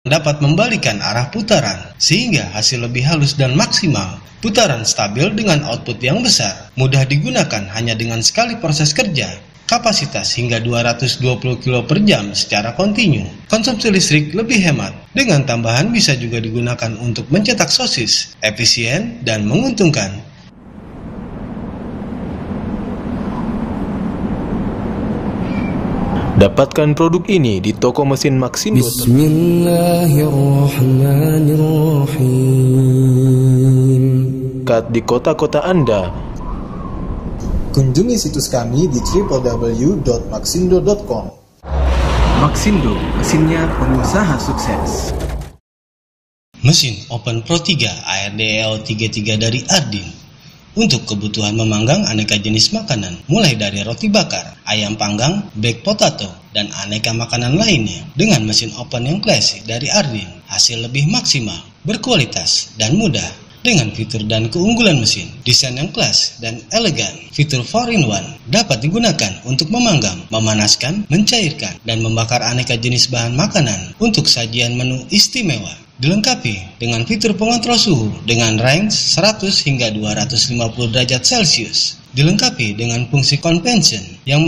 dapat membalikan arah putaran, sehingga hasil lebih halus dan maksimal. Putaran stabil dengan output yang besar, mudah digunakan hanya dengan sekali proses kerja. Kapasitas hingga 220 kilo per jam secara kontinu. Konsumsi listrik lebih hemat. Dengan tambahan bisa juga digunakan untuk mencetak sosis, efisien dan menguntungkan. Dapatkan produk ini di toko mesin Maxindo. Bismillahirrahmanirrahim. Di kota-kota Anda. Kunjungi situs kami di www.maxindo.com. Maxindo, mesinnya pengusaha sukses. Mesin Open Pro 3 ARDEO 33 dari Ardin. Untuk kebutuhan memanggang aneka jenis makanan, mulai dari roti bakar, ayam panggang, baked potato, dan aneka makanan lainnya. Dengan mesin open yang klasik dari Ardin, hasil lebih maksimal, berkualitas, dan mudah. Dengan fitur dan keunggulan mesin, desain yang kelas dan elegan, fitur 4-in-1 dapat digunakan untuk memanggang, memanaskan, mencairkan, dan membakar aneka jenis bahan makanan untuk sajian menu istimewa. Dilengkapi dengan fitur pengontrol suhu dengan range 100 hingga 250 derajat Celcius. Dilengkapi dengan fungsi convention yang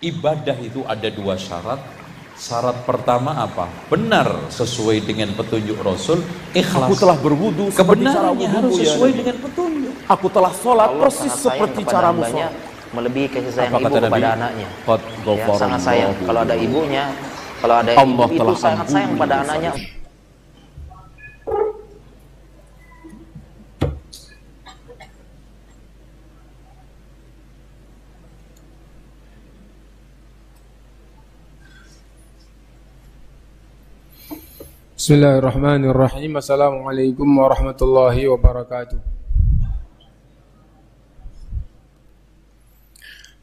ibadah itu ada dua syarat. Syarat pertama apa? Benar sesuai dengan petunjuk Rasul, ikhlas. Aku telah berwudu kebenarannya harus sesuai dengan petunjuk. Aku telah sholat persis seperti caramu sholat. Melebihi kasih sayang ibu kepada anaknya. Ya, sangat sayang. Kalau ada ibunya, kalau ada ibu itu sangat sayang pada anaknya. Bismillahirrahmanirrahim. Assalamualaikum warahmatullahi wabarakatuh.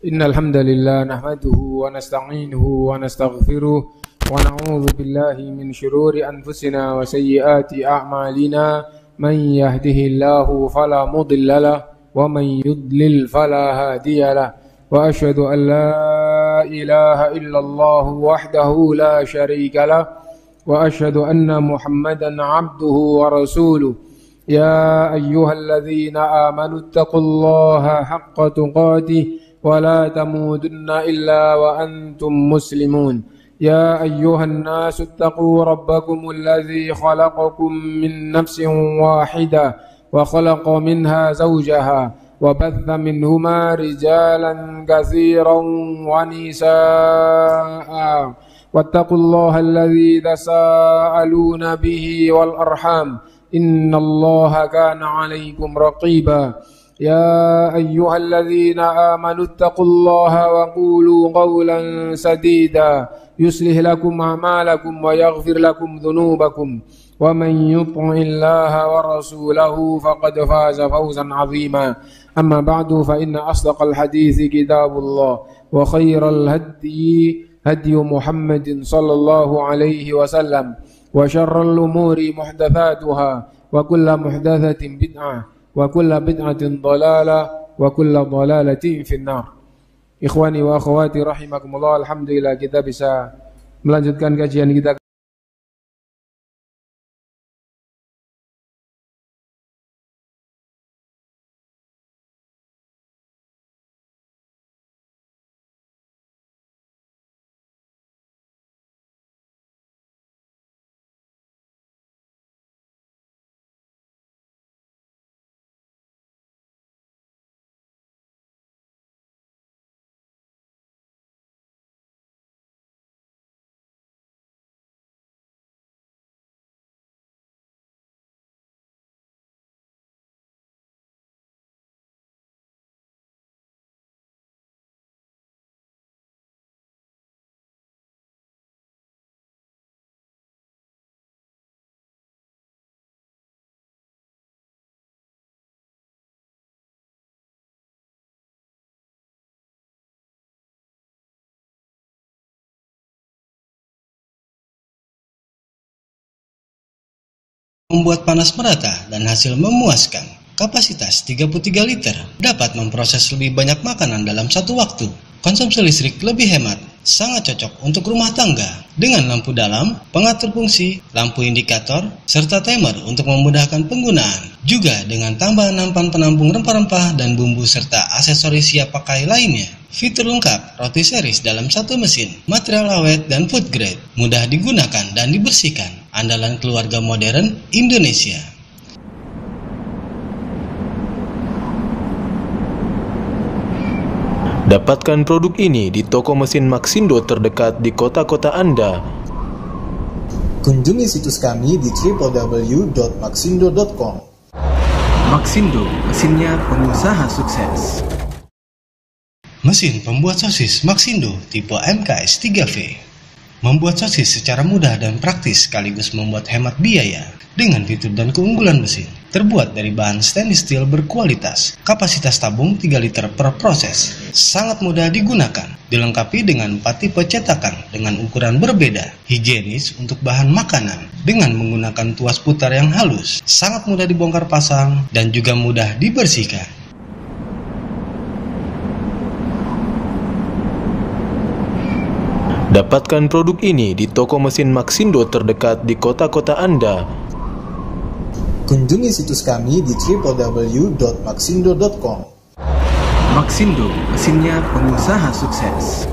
Innal hamdalillah nahmaduhu wa nasta'inuhu wa nastaghfiruh wa na'udzu billahi min shururi anfusina wa sayyiati a'malina. Man yahdihillahu fala mudilla lahu wa man yudlil fala hadiya lahu. Wa asyhadu an la ilaha illallah wahdahu la syarika lahu. وأشهد أن محمدا عبده ورسوله يا أيها الذين آمنوا اتقوا الله حق تقاته ولا تموتن إلا وأنتم مسلمون يا أيها الناس اتقوا ربكم الذي خلقكم من نفس واحدة وخلق منها زوجها وبث منهما رجالا كثيرا ونساء واتقوا الله الذي تساءلون به والأرحام إن الله كان عليكم رقيبا يا أيها الذين آمنوا اتقوا الله وقولوا قولا سديدا يصلح لكم أعمالكم ويغفر لكم ذنوبكم ومن يطع الله ورسوله فقد فاز فوزا عظيما أما بعد فإن أصدق الحديث كتاب الله وخير الهدي هدي محمد صلى الله عليه وسلم وشر الأمور محدثاتها وكل محدثة بدعة وكل بدعة ضلالة وكل ضلالة في النار. Ikhwani wa akhwati rahimakumullah, alhamdulillah kita bisa melanjutkan kajian kita membuat panas merata dan hasil memuaskan. Kapasitas 33 liter dapat memproses lebih banyak makanan dalam satu waktu. Konsumsi listrik lebih hemat sangat cocok untuk rumah tangga dengan lampu dalam, pengatur fungsi, lampu indikator, serta timer untuk memudahkan penggunaan. Juga dengan tambahan nampan penampung rempah-rempah dan bumbu serta aksesoris siap pakai lainnya. Fitur lengkap roti series dalam satu mesin, material awet dan food grade, mudah digunakan dan dibersihkan. Andalan keluarga modern Indonesia. Dapatkan produk ini di toko mesin Maxindo terdekat di kota-kota Anda. Kunjungi situs kami di www.maxindo.com. Maxindo, mesinnya pengusaha sukses. Mesin pembuat sosis Maxindo tipe MKS 3V. Membuat sosis secara mudah dan praktis sekaligus membuat hemat biaya dengan fitur dan keunggulan mesin. Terbuat dari bahan stainless steel berkualitas, kapasitas tabung 3 liter per proses, sangat mudah digunakan, dilengkapi dengan 4 tipe cetakan dengan ukuran berbeda, higienis untuk bahan makanan, dengan menggunakan tuas putar yang halus, sangat mudah dibongkar pasang, dan juga mudah dibersihkan. Dapatkan produk ini di toko mesin Maxindo terdekat di kota-kota Anda. Kunjungi situs kami di www.maxindo.com. Maxindo, mesinnya pengusaha sukses.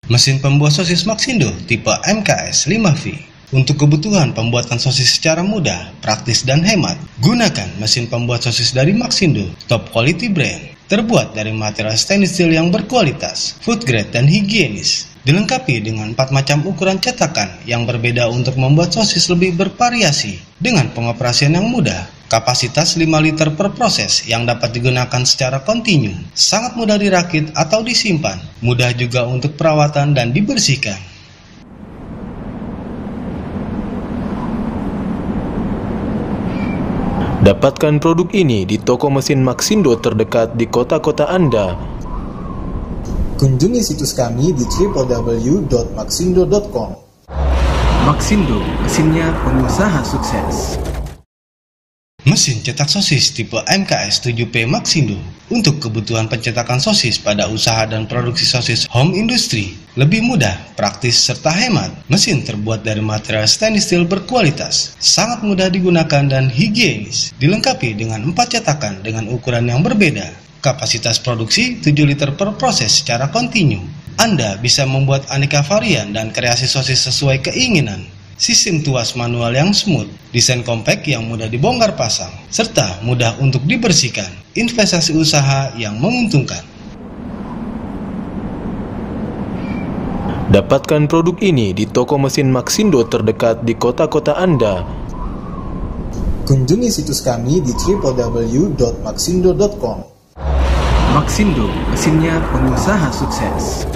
Mesin pembuat sosis Maxindo tipe MKS 5V. Untuk kebutuhan pembuatan sosis secara mudah, praktis dan hemat, gunakan mesin pembuat sosis dari Maxindo, top quality brand. Terbuat dari material stainless steel yang berkualitas, food grade dan higienis. Dilengkapi dengan 4 macam ukuran cetakan yang berbeda untuk membuat sosis lebih bervariasi. Dengan pengoperasian yang mudah, kapasitas 5 liter per proses yang dapat digunakan secara kontinu. Sangat mudah dirakit atau disimpan, mudah juga untuk perawatan dan dibersihkan. Dapatkan produk ini di toko mesin Maxindo terdekat di kota-kota Anda. Kunjungi situs kami di www.maxindo.com. Maxindo, mesinnya pengusaha sukses. Mesin cetak sosis tipe MKS 7P Maxindo untuk kebutuhan pencetakan sosis pada usaha dan produksi sosis home industry. Lebih mudah, praktis, serta hemat. Mesin terbuat dari material stainless steel berkualitas, sangat mudah digunakan dan higienis. Dilengkapi dengan 4 cetakan dengan ukuran yang berbeda. Kapasitas produksi 7 liter per proses secara kontinu. Anda bisa membuat aneka varian dan kreasi sosis sesuai keinginan. Sistem tuas manual yang smooth, desain compact yang mudah dibongkar pasang, serta mudah untuk dibersihkan. Investasi usaha yang menguntungkan. Dapatkan produk ini di toko mesin Maxindo terdekat di kota-kota Anda. Kunjungi situs kami di www.maxindo.com. Maxindo, mesinnya pengusaha sukses.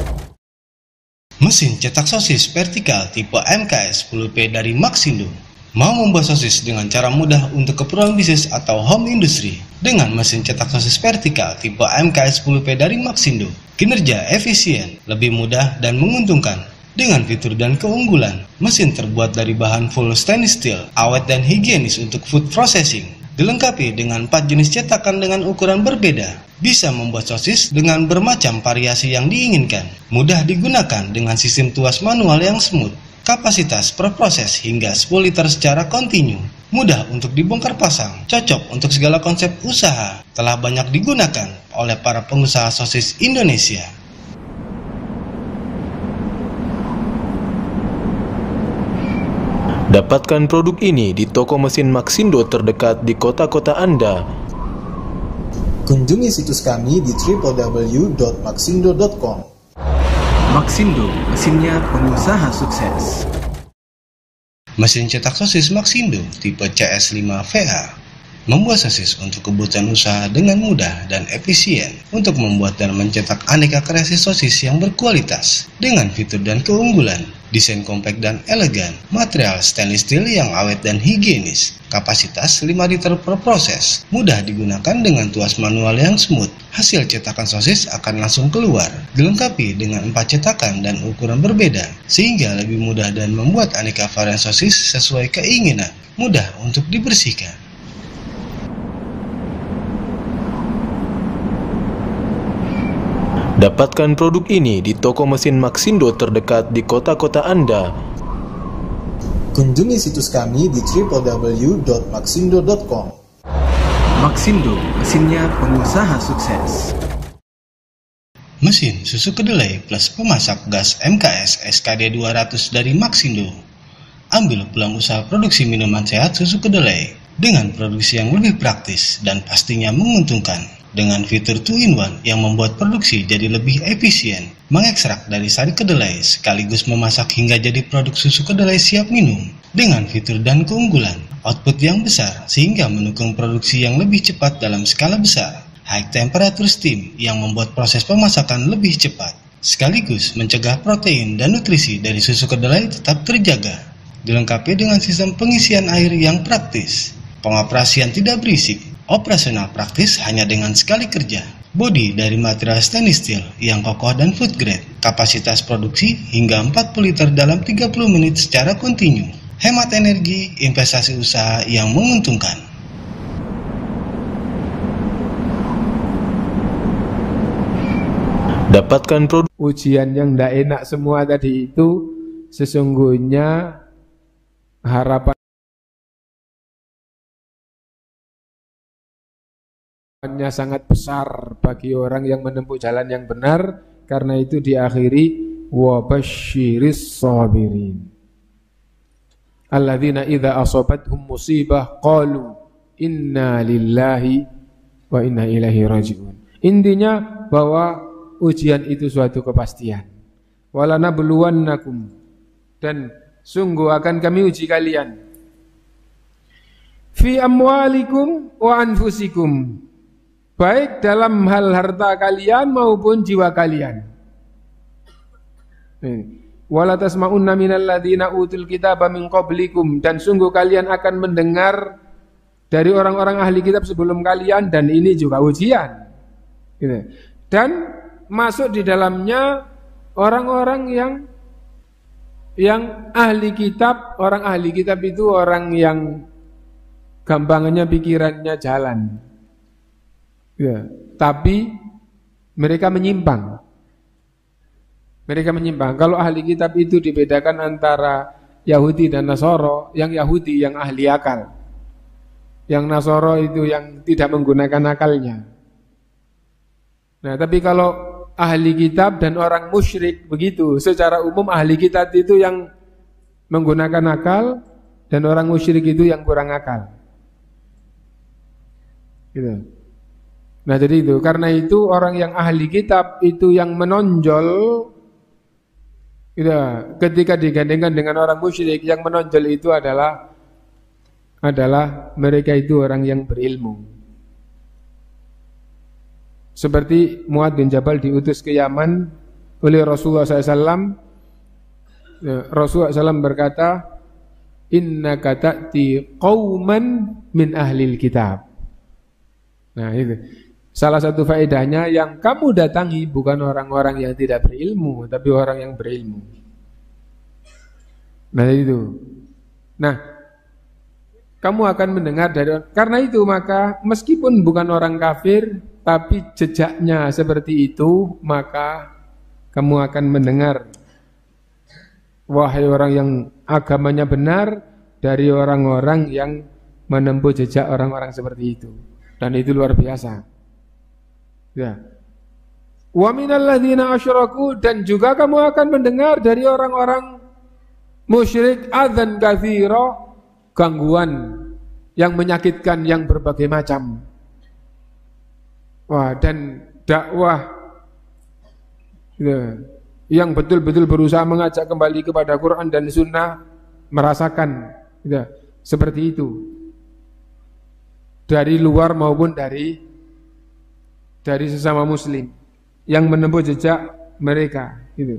Mesin cetak sosis vertikal tipe MKS 10P dari Maxindo. Mau membuat sosis dengan cara mudah untuk keperluan bisnis atau home industry dengan mesin cetak sosis vertikal tipe MKS 10P dari Maxindo. Kinerja efisien, lebih mudah dan menguntungkan. Dengan fitur dan keunggulan, mesin terbuat dari bahan full stainless steel, awet dan higienis untuk food processing. Dilengkapi dengan 4 jenis cetakan dengan ukuran berbeda. Bisa membuat sosis dengan bermacam variasi yang diinginkan. Mudah digunakan dengan sistem tuas manual yang smooth. Kapasitas per proses hingga 10 liter secara kontinu. Mudah untuk dibongkar pasang. Cocok untuk segala konsep usaha. Telah banyak digunakan oleh para pengusaha sosis Indonesia. Dapatkan produk ini di toko mesin Maxindo terdekat di kota-kota Anda. Kunjungi situs kami di www.maxindo.com. Maxindo, mesinnya pengusaha sukses. Mesin cetak sosis Maxindo tipe CS5VA membuat sosis untuk kebutuhan usaha dengan mudah dan efisien untuk membuat dan mencetak aneka kreasi sosis yang berkualitas dengan fitur dan keunggulan, desain compact dan elegan, material stainless steel yang awet dan higienis, kapasitas 5 liter per proses, mudah digunakan dengan tuas manual yang smooth. Hasil cetakan sosis akan langsung keluar, dilengkapi dengan 4 cetakan dan ukuran berbeda, sehingga lebih mudah dan membuat aneka varian sosis sesuai keinginan, mudah untuk dibersihkan. Dapatkan produk ini di toko mesin Maxindo terdekat di kota-kota Anda. Kunjungi situs kami di www.maxindo.com. Maxindo, mesinnya pengusaha sukses. Mesin susu kedelai plus pemasak gas MKS SKD 200 dari Maxindo. Ambil peluang usaha produksi minuman sehat susu kedelai dengan produksi yang lebih praktis dan pastinya menguntungkan. Dengan fitur 2-in-1 yang membuat produksi jadi lebih efisien, mengekstrak dari sari kedelai sekaligus memasak hingga jadi produk susu kedelai siap minum. Dengan fitur dan keunggulan, output yang besar sehingga mendukung produksi yang lebih cepat dalam skala besar. High temperature steam yang membuat proses pemasakan lebih cepat, sekaligus mencegah protein dan nutrisi dari susu kedelai tetap terjaga. Dilengkapi dengan sistem pengisian air yang praktis, pengoperasian tidak berisik, operasional praktis hanya dengan sekali kerja. Bodi dari material stainless steel yang kokoh dan food grade. Kapasitas produksi hingga 40 liter dalam 30 menit secara kontinu. Hemat energi, investasi usaha yang menguntungkan. Dapatkan produk Ujian yang tidak enak semua tadi itu sesungguhnya harapannya sangat besar bagi orang yang menempuh jalan yang benar, karena itu diakhiri wa basyiris sabirin alladzina idza asabathum musibah qalu inna lillahi wa inna ilaihi raji'un. Intinya bahwa ujian itu suatu kepastian. Walanabluwannakum, dan sungguh akan kami uji kalian. Fi amwalikum wa anfusikum, baik dalam hal harta kalian maupun jiwa kalian. Wala tasma'unna minal ladzina utul kitaba min qablikum, dan sungguh kalian akan mendengar dari orang-orang ahli kitab sebelum kalian, dan ini juga ujian. Dan masuk di dalamnya orang-orang yang ahli kitab. Orang ahli kitab itu orang yang gampangannya pikirannya jalan. Ya, tapi mereka menyimpang. Mereka menyimpang. Kalau ahli kitab itu dibedakan antara Yahudi dan Nasoro. Yang Yahudi yang ahli akal, yang Nasoro itu yang tidak menggunakan akalnya. Nah, tapi kalau ahli kitab dan orang musyrik begitu. Secara umum ahli kitab itu yang menggunakan akal, dan orang musyrik itu yang kurang akal. Gitu. Nah, jadi itu, karena itu orang yang ahli kitab itu yang menonjol, gitu, ketika digandengkan dengan orang musyrik. Yang menonjol itu adalah mereka itu orang yang berilmu. Seperti Mu'adz bin Jabal diutus ke Yaman oleh Rasulullah SAW. Rasulullah SAW berkata, innaka ta'ti qauman min ahlil kitab. Nah, itu salah satu faedahnya, yang kamu datangi bukan orang-orang yang tidak berilmu, tapi orang yang berilmu. Nah, itu. Nah, kamu akan mendengar dari, karena itu maka meskipun bukan orang kafir, tapi jejaknya seperti itu, maka kamu akan mendengar, wahai orang yang agamanya benar, dari orang-orang yang menempuh jejak orang-orang seperti itu. Dan itu luar biasa. Ya. Wa minal ladzina asyraku, dan juga kamu akan mendengar dari orang-orang musyrik adzan katsira, gangguan yang menyakitkan yang berbagai macam. Wah, dan dakwah ya, yang betul-betul berusaha mengajak kembali kepada Quran dan Sunnah, merasakan ya, seperti itu. Dari luar maupun dari sesama muslim yang menempuh jejak mereka itu.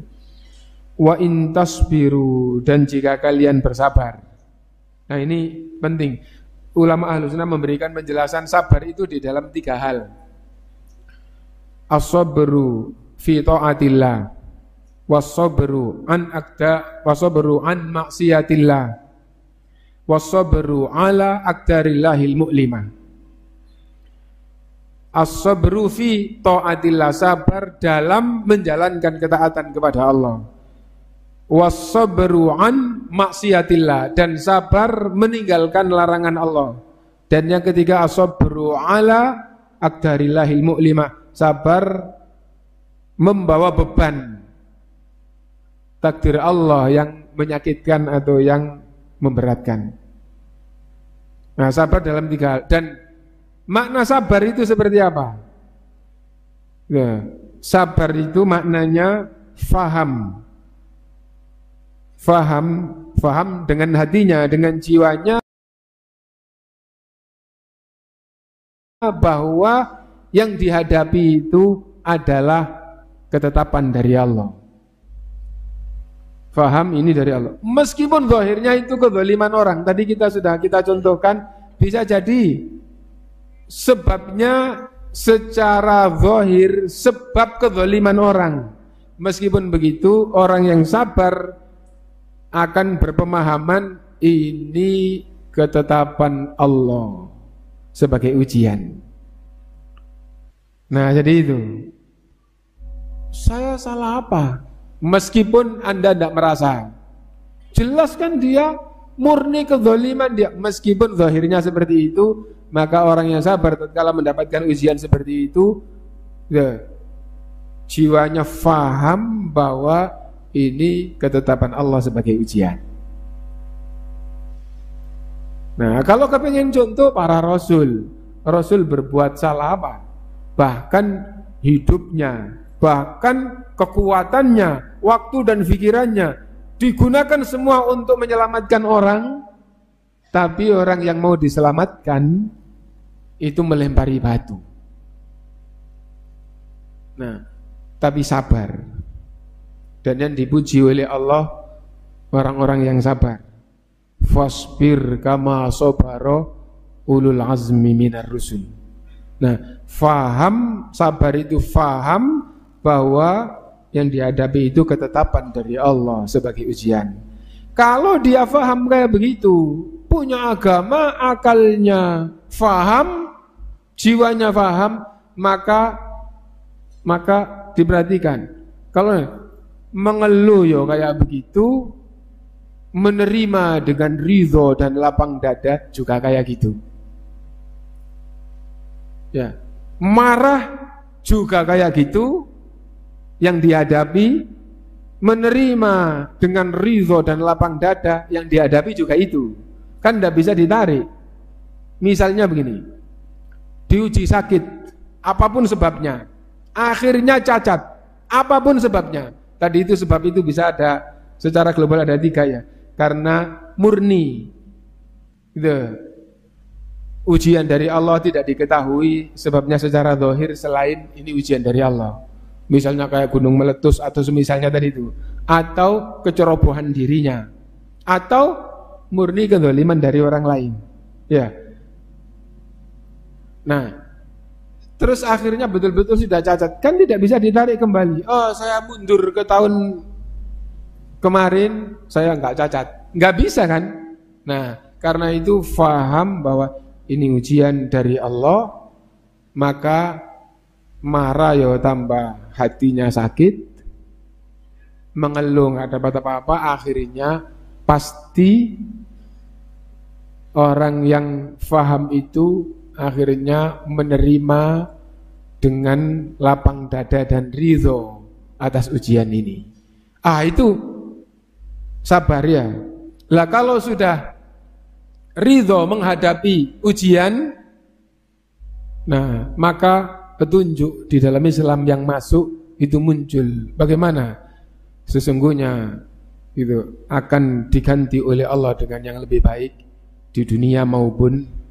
Wa in tasbiru, dan jika kalian bersabar. Nah, ini penting. Ulama Ahlus Sunnah memberikan penjelasan sabar itu di dalam 3 hal. As-sabru fi ta'atillah, was-sabru an maksiatillah, was-sabru ala aqdarillahil mu'limah. As-sabru fi ta'atillah, sabar dalam menjalankan ketaatan kepada Allah. Was-sabru an maksiatillah, dan sabar meninggalkan larangan Allah. Dan yang ketiga as-sabru ala aqdarillahil mu'limah, sabar membawa beban takdir Allah yang menyakitkan atau yang memberatkan. Nah, sabar dalam 3 hal. Dan makna sabar itu seperti apa? Ya, sabar itu maknanya faham. Faham dengan hatinya, dengan jiwanya, bahwa yang dihadapi itu adalah ketetapan dari Allah. Faham ini dari Allah. Meskipun zahirnya itu kezaliman orang, tadi sudah kita contohkan, bisa jadi sebabnya secara zahir sebab kezaliman orang. Meskipun begitu, orang yang sabar akan berpemahaman ini ketetapan Allah sebagai ujian. Nah, jadi itu. Saya salah apa? Meskipun Anda tidak merasa, jelas kan dia murni kezaliman dia. Meskipun zahirnya seperti itu, maka orang yang sabar tatkala mendapatkan ujian seperti itu, ya, jiwanya faham bahwa ini ketetapan Allah sebagai ujian. Nah, kalau kepingin contoh para Rasul berbuat salah apa? Bahkan hidupnya, bahkan kekuatannya, waktu dan pikirannya digunakan semua untuk menyelamatkan orang, tapi orang yang mau diselamatkan itu melempari batu. Nah, tapi sabar. Dan yang dipuji oleh Allah orang-orang yang sabar. Fasbir kama sabaro ulul azmi minar rusul. Nah, faham, sabar itu faham bahwa yang dihadapi itu ketetapan dari Allah sebagai ujian. Kalau dia faham kayak begitu, punya agama, akalnya faham, jiwanya faham, maka diperhatikan. Kalau mengeluh ya kayak begitu, menerima dengan ridho dan lapang dada juga kayak gitu. Ya, marah juga kayak gitu, yang dihadapi, menerima dengan ridho dan lapang dada, yang dihadapi juga itu. Kan tidak bisa ditarik. Misalnya begini, diuji sakit, apapun sebabnya, akhirnya cacat, apapun sebabnya. Tadi itu sebab itu bisa ada, secara global ada 3 ya. Karena murni gitu. Ujian dari Allah tidak diketahui sebabnya secara zahir selain ini ujian dari Allah. Misalnya kayak gunung meletus atau semisalnya tadi itu. Atau kecerobohan dirinya. Atau murni kezaliman dari orang lain. Ya. Nah, terus akhirnya betul-betul sudah cacat, kan tidak bisa ditarik kembali. Oh, saya mundur ke tahun kemarin, saya nggak cacat, nggak bisa kan? Nah, karena itu faham bahwa ini ujian dari Allah, maka marah ya tambah hatinya sakit, mengeluh nggak dapat apa-apa, akhirnya pasti orang yang faham itu akhirnya menerima dengan lapang dada dan ridho atas ujian ini. Itu sabar ya. Lah kalau sudah ridho menghadapi ujian, nah maka petunjuk di dalam Islam yang masuk itu muncul. Bagaimana? Sesungguhnya itu akan diganti oleh Allah dengan yang lebih baik di dunia maupun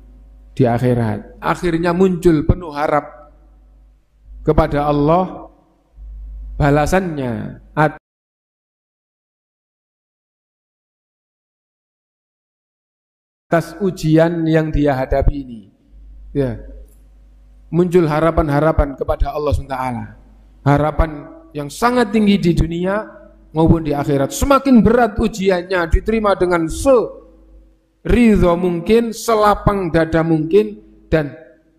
di akhirat. Akhirnya muncul penuh harap kepada Allah, balasannya atas ujian yang dia hadapi ini. Ya. Muncul harapan-harapan kepada Allah SWT. Harapan yang sangat tinggi di dunia maupun di akhirat. Semakin berat ujiannya diterima dengan ridho mungkin, selapang dada mungkin, dan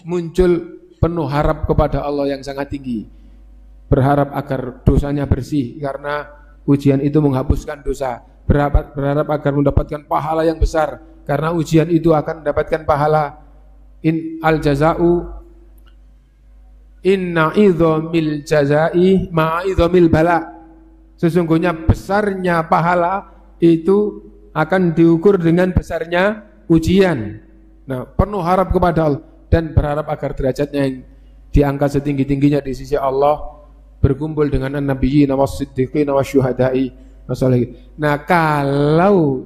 muncul penuh harap kepada Allah yang sangat tinggi, berharap agar dosanya bersih karena ujian itu menghapuskan dosa, berharap agar mendapatkan pahala yang besar karena ujian itu akan mendapatkan pahala. In al jaza'u inna idhamil jazai ma'a idhamil bala. Sesungguhnya besarnya pahala itu akan diukur dengan besarnya ujian. Nah, penuh harap kepada Allah dan berharap agar derajatnya yang diangkat setinggi-tingginya di sisi Allah, berkumpul dengan an-nabiyyin was-siddiqin wasyuhada'i wassalihin. Nah, kalau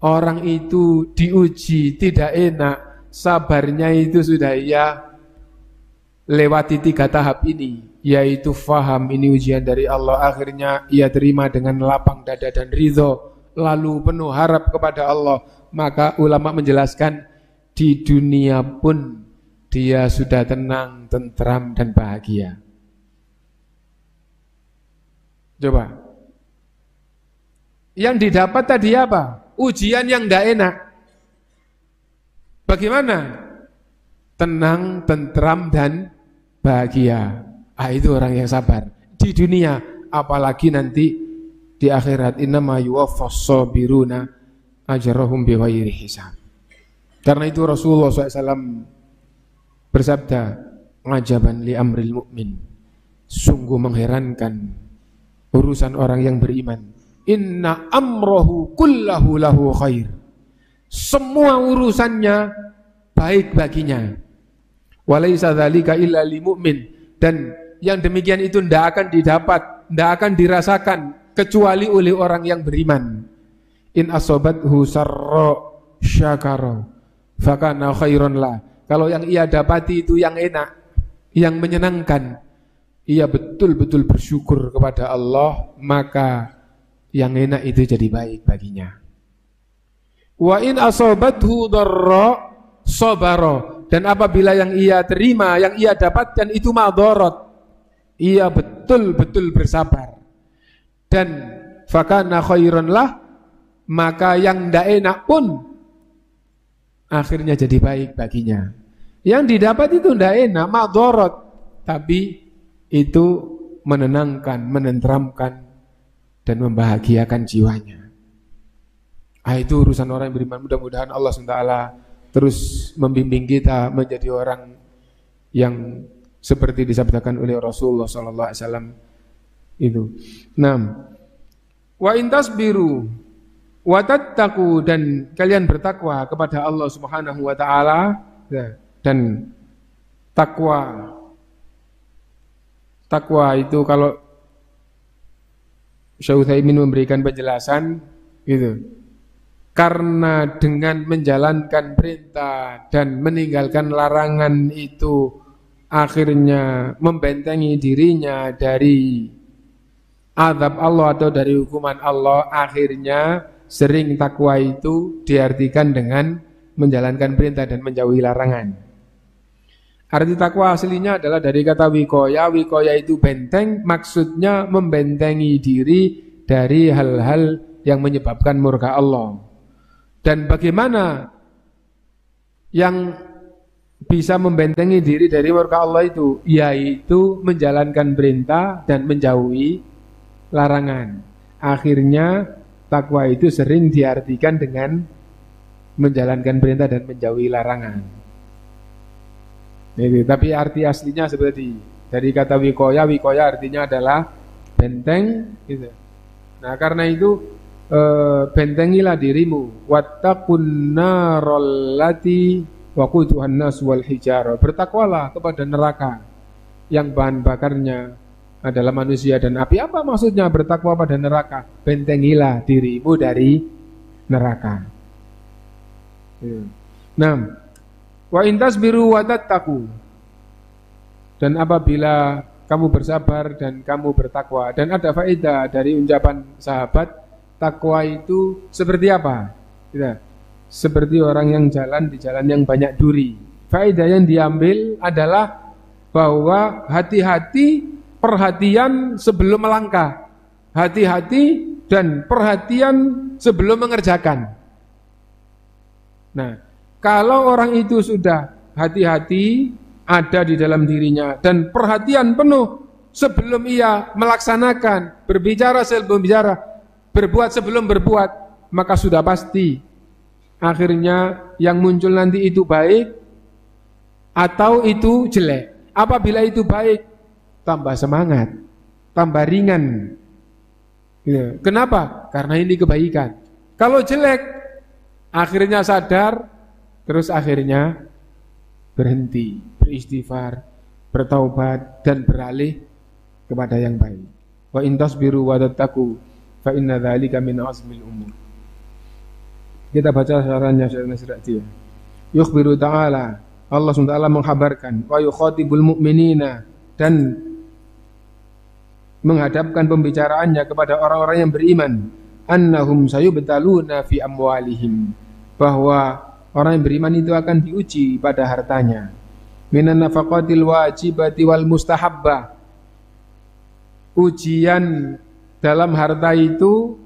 orang itu diuji tidak enak, sabarnya itu sudah ia lewati 3 tahap ini, yaitu faham ini ujian dari Allah, akhirnya ia terima dengan lapang dada dan ridho, lalu penuh harap kepada Allah. Maka ulama menjelaskan di dunia pun dia sudah tenang, tentram dan bahagia. Coba, yang didapat tadi apa? Ujian yang tidak enak. Bagaimana? Tenang, tentram dan bahagia. Itu orang yang sabar di dunia, apalagi nanti di akhirat. Innama yuwaffas sabiruna ajrahum bighairi hisab. Karena itu Rasulullah SAW bersabda, "Ajaban li amril mu'min." Sungguh mengherankan urusan orang yang beriman. Inna amrohu kullahu lahu khair. Semua urusannya baik baginya. Walaysa dzalika illa lil mu'min, dan yang demikian itu tidak akan didapat, tidak akan dirasakan kecuali oleh orang yang beriman. In asobathu sarra syakara fakana khairon lah. Kalau yang ia dapati itu yang enak, yang menyenangkan, ia betul-betul bersyukur kepada Allah, maka yang enak itu jadi baik baginya. Wa in asobathu darra sabara, dan apabila yang ia terima, yang ia dapatkan itu madharat, ia betul-betul bersabar. Dan fakana khairan lah, maka yang tidak enak pun akhirnya jadi baik baginya. Yang didapat itu tidak enak, madharat, tapi itu menenangkan, menenteramkan dan membahagiakan jiwanya. Itu urusan orang yang beriman. Mudah-mudahan Allah SWT terus membimbing kita menjadi orang yang seperti disabdakan oleh Rasulullah SAW itu. 6. Wa intasbiru wa tattaqu, dan kalian bertakwa kepada Allah Subhanahu wa taala, dan takwa itu kalau Syekh Utsaimin memberikan penjelasan gitu. Karena dengan menjalankan perintah dan meninggalkan larangan itu akhirnya membentengi dirinya dari azab Allah atau dari hukuman Allah, akhirnya sering takwa itu diartikan dengan menjalankan perintah dan menjauhi larangan. Arti takwa aslinya adalah dari kata wikoya. Wikoya itu benteng, maksudnya membentengi diri dari hal-hal yang menyebabkan murka Allah. Dan bagaimana yang bisa membentengi diri dari murka Allah itu? Yaitu menjalankan perintah dan menjauhi larangan. Akhirnya takwa itu sering diartikan dengan menjalankan perintah dan menjauhi larangan. Tapi arti aslinya seperti dari kata wikoya. Wikoya artinya adalah benteng gitu. Nah, karena itu bentengilah dirimu, wattaqun narallati waquduhan nas wal hijarah. Bertakwalah kepada neraka yang bahan bakarnya adalah manusia dan api. Apa maksudnya bertakwa pada neraka? Bentengilah dirimu dari neraka. Nah, wa intasbiru wa tattaqu, dan apabila kamu bersabar dan kamu bertakwa. Dan ada faedah dari ucapan sahabat, takwa itu seperti apa? Seperti orang yang jalan di jalan yang banyak duri. Faedah yang diambil adalah bahwa hati-hati, perhatian sebelum melangkah. Hati-hati dan perhatian sebelum mengerjakan. Nah, kalau orang itu sudah hati-hati, ada di dalam dirinya dan perhatian penuh sebelum ia melaksanakan, berbicara sebelum bicara, berbuat sebelum berbuat, maka sudah pasti akhirnya yang muncul nanti itu baik atau itu jelek. Apabila itu baik, tambah semangat, tambah ringan. Gitu. Kenapa? Karena ini kebaikan. Kalau jelek, akhirnya sadar, terus akhirnya berhenti, beristighfar, bertaubat dan beralih kepada yang baik. Wa in tasbiru wa tattaqu fa inna dzalika min azmil umur. Kita baca syaratnya Syekh. Yukhbiru ta'ala, Allah SWT menghabarkan, wa yukhatibul mu'minina, dan menghadapkan pembicaraannya kepada orang-orang yang beriman, annahum sayubtaluna fi amwalihim, bahwa orang yang beriman itu akan diuji pada hartanya, minan nafaqatil wajibati wal mustahabbah. Ujian dalam harta itu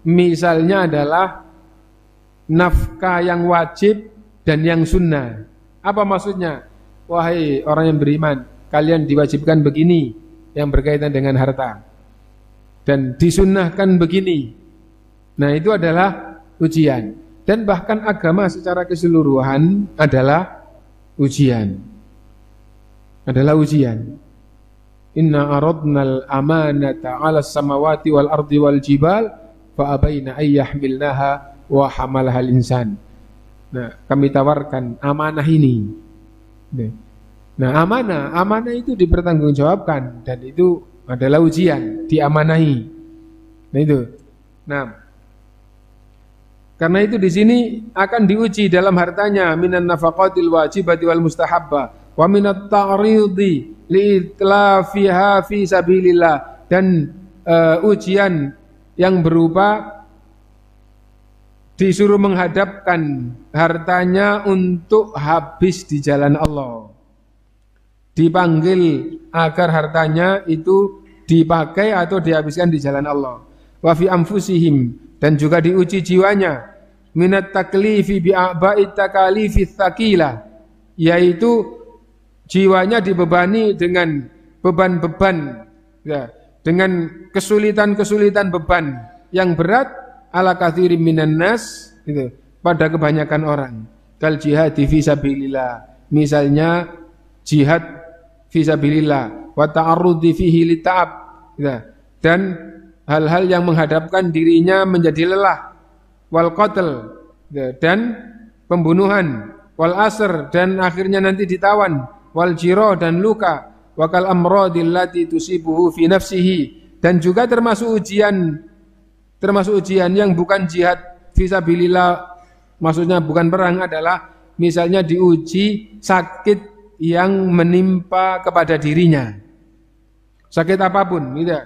misalnya adalah nafkah yang wajib dan yang sunnah. Apa maksudnya? Wahai orang yang beriman, kalian diwajibkan begini yang berkaitan dengan harta, dan disunnahkan begini. Nah, itu adalah ujian. Dan bahkan agama secara keseluruhan adalah ujian. Adalah ujian. Inna aradnal amanata 'alas samawati wal ardi wal jibal fa abaina ay yahmilnaha wa hamalaha al-insan. Nah, kami tawarkan amanah ini. Nah, amanah itu dipertanggungjawabkan dan itu adalah ujian, diamanahi. Nah, itu. Nah, karena itu di sini akan diuji dalam hartanya minan nafaqatil wajibati wal mustahabbah wa minat ta'ridi li'itlafiha fi sabilillah, dan ujian yang berupa disuruh menghadapkan hartanya untuk habis di jalan Allah. Dipanggil agar hartanya itu dipakai atau dihabiskan di jalan Allah. Wa fi anfusihim, dan juga diuji jiwanya, minat taklifi bi'aba'it takalifi tsaqila, yaitu jiwanya dibebani dengan beban-beban, ya, dengan kesulitan-kesulitan beban yang berat, ala katsirin minan nas, gitu, pada kebanyakan orang. Kal jihad fi sabilillah, misalnya jihad fi sabilillah, wa ta'arrudi fihi lita'ab, gitu, dan hal-hal yang menghadapkan dirinya menjadi lelah, wal qatl, gitu, dan pembunuhan, wal asr, dan akhirnya nanti ditawan, wal jiro, dan luka, wakal amradil lati tusibuhu fi nafsihi, dan juga termasuk ujian yang bukan jihad fisabilillah, maksudnya bukan perang, adalah misalnya diuji sakit yang menimpa kepada dirinya, sakit apapun, gitu.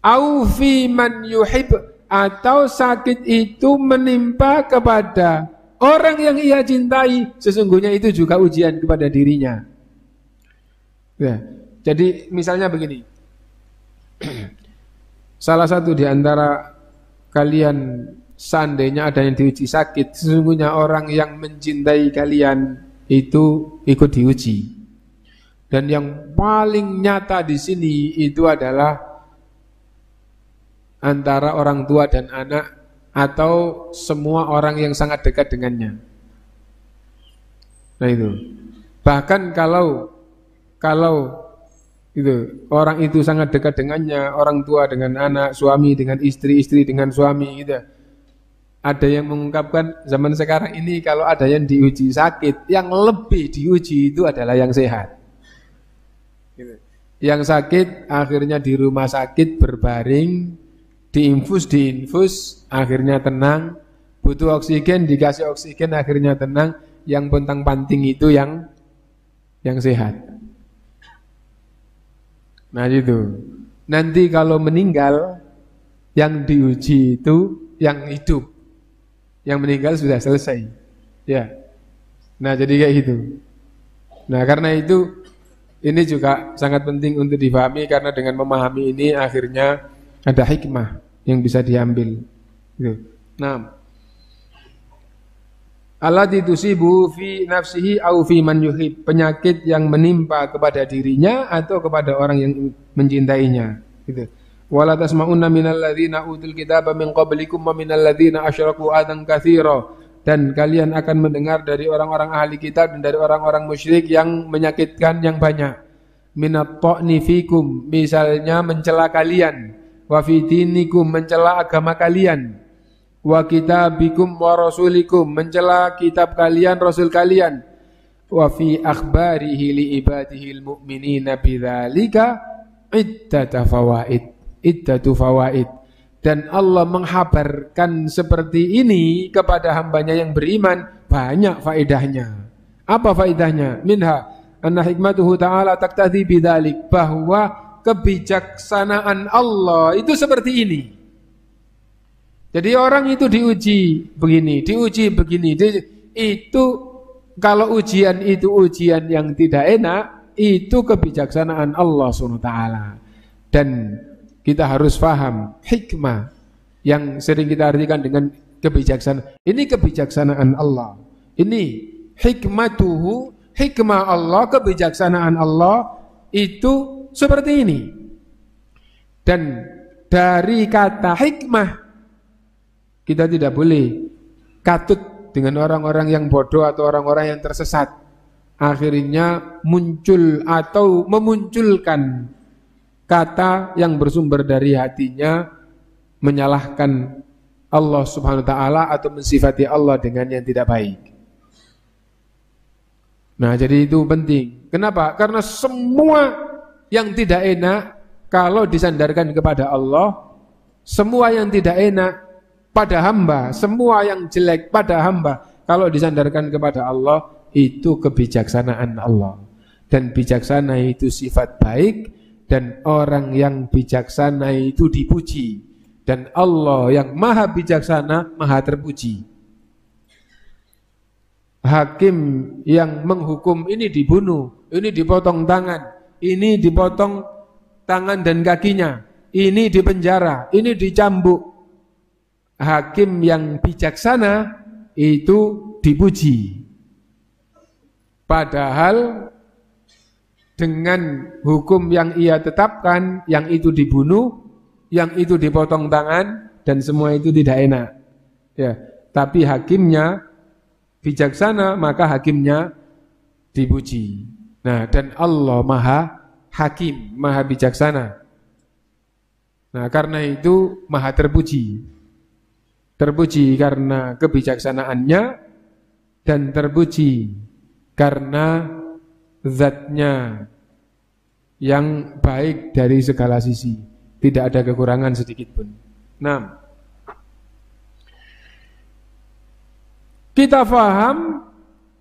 Au fi man yuhib, atau sakit itu menimpa kepada orang yang ia cintai, sesungguhnya itu juga ujian kepada dirinya. Ya, jadi misalnya begini. Salah satu di antara kalian seandainya ada yang diuji sakit, sesungguhnya orang yang mencintai kalian itu ikut diuji. Dan yang paling nyata di sini itu adalah antara orang tua dan anak, atau semua orang yang sangat dekat dengannya. Nah itu. Bahkan kalau itu orang itu sangat dekat dengannya, orang tua dengan anak, suami dengan istri, istri dengan suami, gitu. Ada yang mengungkapkan zaman sekarang ini kalau ada yang diuji sakit, yang lebih diuji itu adalah yang sehat. Gitu. Yang sakit akhirnya di rumah sakit berbaring, diinfus, akhirnya tenang, butuh oksigen, dikasih oksigen, akhirnya tenang. Yang pontang-panting itu yang sehat. Nah itu. Nanti kalau meninggal, yang diuji itu yang hidup. Yang meninggal sudah selesai. Ya. Nah jadi kayak gitu. Nah karena itu ini juga sangat penting untuk dipahami, karena dengan memahami ini akhirnya ada hikmah yang bisa diambil. Gitu. Nah, allati tusibu fi nafsihi au fi man yuhib, penyakit yang menimpa kepada dirinya atau kepada orang yang mencintainya, gitu. Wala tasma'unna minal ladzina utul kitaba min qablikum wa minal ladzina asyraku adan katsira, dan kalian akan mendengar dari orang-orang ahli kitab dan dari orang-orang musyrik yang menyakitkan yang banyak. Minat ta'ni fikum, misalnya mencela kalian, wa fi dinikum, mencela agama kalian, wa kitabikum wa rasulikum, mencela kitab kalian, rasul kalian, wa fi akhbarihi li ibadihi almu'minina bidzalika iddatu fawaid, dan Allah menghabarkan seperti ini kepada hambanya yang beriman, banyak faedahnya. Apa faedahnya? Minha anna hikmatuhu ta'ala taqtadhi bidzalik, bahwa kebijaksanaan Allah itu seperti ini. Jadi orang itu diuji begini, itu kalau ujian itu ujian yang tidak enak, itu kebijaksanaan Allah SWT. Dan kita harus paham hikmah yang sering kita artikan dengan kebijaksanaan. Ini kebijaksanaan Allah. Ini hikmatuhu, hikmah Allah, kebijaksanaan Allah itu seperti ini. Dan dari kata hikmah, kita tidak boleh katut dengan orang-orang yang bodoh atau orang-orang yang tersesat. Akhirnya muncul atau memunculkan kata yang bersumber dari hatinya, menyalahkan Allah Subhanahu wa ta'ala atau mensifati Allah dengan yang tidak baik. Nah, jadi itu penting. Kenapa? Karena semua yang tidak enak kalau disandarkan kepada Allah, semua yang tidak enak pada hamba, semua yang jelek pada hamba, kalau disandarkan kepada Allah, itu kebijaksanaan Allah. Dan bijaksana itu sifat baik, dan orang yang bijaksana itu dipuji. Dan Allah yang maha bijaksana, maha terpuji. Hakim yang menghukum ini dibunuh, ini dipotong tangan, ini dipotong tangan dan kakinya, ini dipenjara, ini dicambuk. Hakim yang bijaksana itu dipuji. Padahal dengan hukum yang ia tetapkan, yang itu dibunuh, yang itu dipotong tangan, dan semua itu tidak enak. Ya, tapi hakimnya bijaksana, maka hakimnya dipuji. Nah, dan Allah maha hakim, maha bijaksana. Nah, karena itu maha terpuji. Terpuji karena kebijaksanaannya, dan terpuji karena zatnya yang baik dari segala sisi, tidak ada kekurangan sedikit pun. Nah, kita faham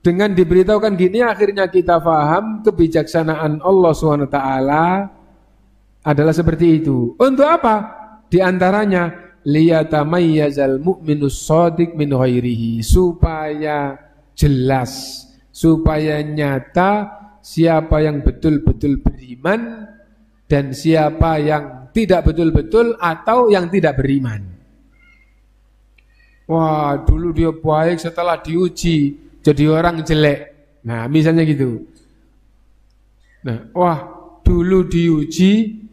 dengan diberitahukan gini, akhirnya kita faham kebijaksanaan Allah SWT adalah seperti itu. Untuk apa? Di antaranya liyatamayyazal mu'minus shadiq min ghairihi, supaya jelas, supaya nyata siapa yang betul-betul beriman dan siapa yang tidak betul-betul atau yang tidak beriman. Wah, dulu dia baik, setelah diuji jadi orang jelek. Nah, misalnya gitu. Nah, wah, dulu diuji,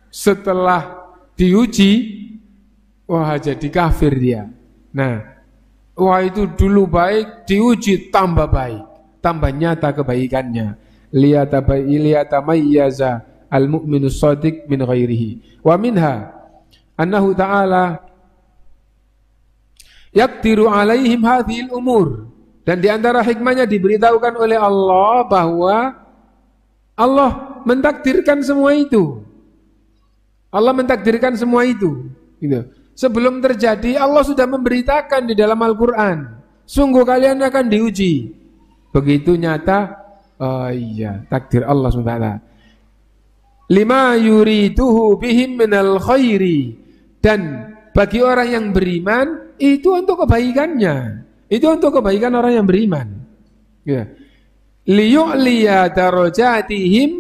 setelah diuji, wah jadi kafir dia. Nah, wah itu dulu baik, diuji tambah baik, tambah nyata kebaikannya. Liyatamayyaza al-mu'minus shadiq min ghairihi. Wa minha annahu ta'ala yaqdiru alaihim hadhil umur. Dan di antara hikmahnya diberitahukan oleh Allah bahwa Allah mentakdirkan semua itu. Allah mentakdirkan semua itu. Gitu. Sebelum terjadi, Allah sudah memberitakan di dalam Al-Quran, sungguh kalian akan diuji. Begitu nyata, oh iya, takdir Allah SWT. Lima yuriduhu bihim minal khairi. Dan bagi orang yang beriman, itu untuk kebaikannya. Itu untuk kebaikan orang yang beriman. Ya. Liyu'liya darajatihim,